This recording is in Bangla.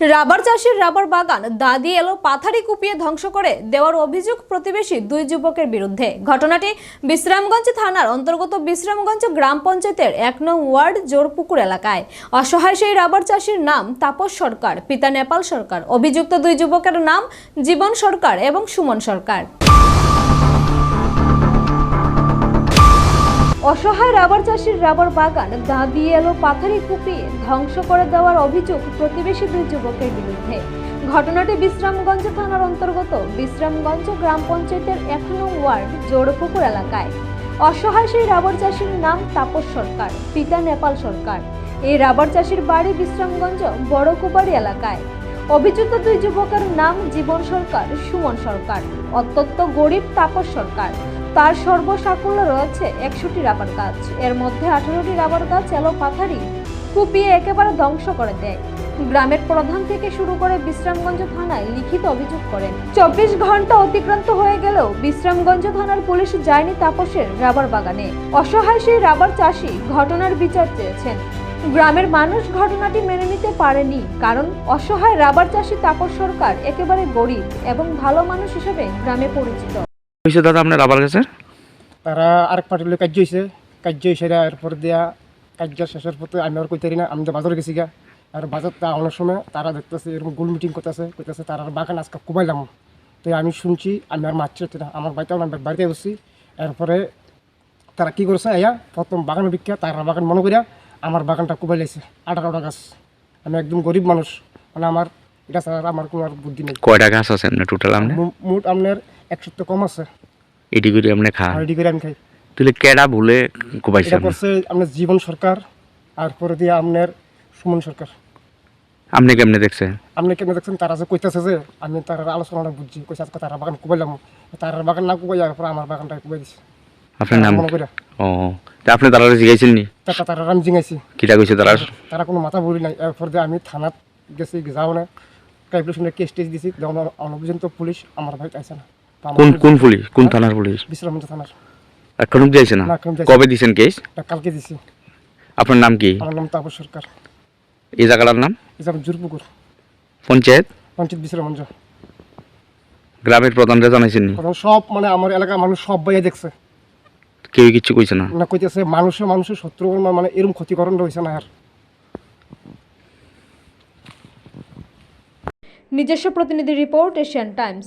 রাবার চাষির রাবার বাগান দাদি এলো পাথারি কুপিয়ে ধ্বংস করে দেওয়ার অভিযোগ প্রতিবেশী দুই যুবকের বিরুদ্ধে। ঘটনাটি বিশ্রামগঞ্জ থানার অন্তর্গত বিশ্রামগঞ্জ গ্রাম পঞ্চায়েতের ১ নং ওয়ার্ড জোরপুকুর এলাকায়। অসহায় সেই রাবার চাষির নাম তাপস সরকার, পিতা নেপাল সরকার। অভিযুক্ত দুই যুবকের নাম জীবন সরকার এবং সুমন সরকার। অসহায় রাবার চাষির রাবার বাগান দাদি এলো পাথারি কুপিয়ে ধ্বংস করে দেওয়ার অভিযোগ প্রতিবেশী দুই যুবকের বিরুদ্ধে। ঘটনাটি বিশ্রামগঞ্জ থানার অন্তর্গত বিশ্রামগঞ্জ গ্রাম পঞ্চায়েতের ১ নং ওয়ার্ড জোরপুকুর এলাকায়। অসহায় সেই রাবার চাষির নাম তাপস সরকার, পিতা নেপাল সরকার। এই রাবার চাষির বাড়ি বিশ্রামগঞ্জ বড়কুবাড়ি এলাকায়। অভিযুক্ত দুই যুবকের নাম জীবন সরকার, সুমন সরকার। অত্যন্ত গরিব তাপস সরকার। তার সর্বসাকুল্য রয়েছে ১০০টি রাবার গাছ। এর মধ্যে ১৮টি রাবার গাছ এলো পাথারি কুপিয়ে একেবারে ধ্বংস করে দেয়। গ্রামের প্রধান থেকে শুরু করে বিশ্রামগঞ্জ থানায় লিখিত অভিযোগ করেন। ২৪ ঘন্টা অতিক্রান্ত হয়ে গেলেও বিশ্রামগঞ্জ থানার পুলিশ যায়নি তাপসের রাবার বাগানে। অসহায় সেই রাবার চাষি ঘটনার বিচার চেয়েছেন। গ্রামের মানুষ ঘটনাটি মেনে নিতে পারেনি, কারণ অসহায় রাবার চাষি তাপস সরকার একেবারে গরিব এবং ভালো মানুষ হিসেবে গ্রামে পরিচিত। দাদা আপনার রাবার গাছের তারা আরেক পার্টির লোক কার্য হয়েছে এরপর দিয়া কার্য শেষের পথে আমি আর কইতারি না। আমি তো বাজারে গেছি গা, আর বাজারটা অনেক সময় তারা দেখতেছে এরকম গোল মিটিং করতেছে তারা বাগান আজকে কুবাইলাম। তো আমি শুনছি, আমি আর মারছি না, আমার বাড়িতে আমি বাড়িতে বসছি। এরপরে তারা কী করেছে, প্রথম বাগানের বিখ্যা তারা বাগান মনে করিয়া আমার বাগানটা কুবাই লাইছে 18টা গাছ। আমি একদম গরিব মানুষ, মানে আমার এটা ছাড়া আমার কোনো আর বুদ্ধি নেই। কয়টা গাছ আছে আপনার টোটাল? মোট আপনার 100 তো কম আছে। এডি করে আপনি খান? এডি করে আমি খাই। তাহলে কেডা ভুলে কুবাইছে? এটা করছে আপনার জীবন সরকার, আর পরে দিয়ে আপনার সুমন সরকার। আপনি কেমনে দেখছেন? আপনি কেমনে দেখছেন? তারা যে কইতেছে যে আমি তার আলোচনাটা বুঝছি, কইছে আজকে তারা বাগান কুবাইলাম, তার বাগান না কুবাই আর পরে আমার বাগানটা কুবাই দিছে। আপনার নাম? মনে করে ও, তা আপনি তারা জিজ্ঞাসেন নি? তারা আমি জিজ্ঞাসি কিটা কইছে তারা কোনো মাথা বলি নাই। এরপর দিয়ে আমি থানাত গেছি, যাও না ক্যালকুলেশনের কেস টেস দিছি, যেমন অনপর্যন্ত পুলিশ আমার বাড়িতে আসে না। কোন পুলিশ? কোন থানার পুলিশ? বিশ্রামগঞ্জ থানার। এখন দিয়েছে না? কবে দিয়েছেন কেস? কালকে দিছি। আপনার নাম কি? আমার নাম তাপস সরকার। এই জায়গাটার নাম? জোরপুকুর পঞ্চায়েত বিশ্রামগঞ্জ। গ্রামের প্রধানরা জানাইছেন নি? সব মানে আমার এলাকার মানুষ সব বাইরে দেখছে, কেউ কিছু কইছে না? না কইতেছে মানুষের শত্রু, মানে এরকম ক্ষতিকরণ রয়েছে না। আর নিজস্ব প্রতিনিধি রিপোর্ট, এশিয়ান টাইমস।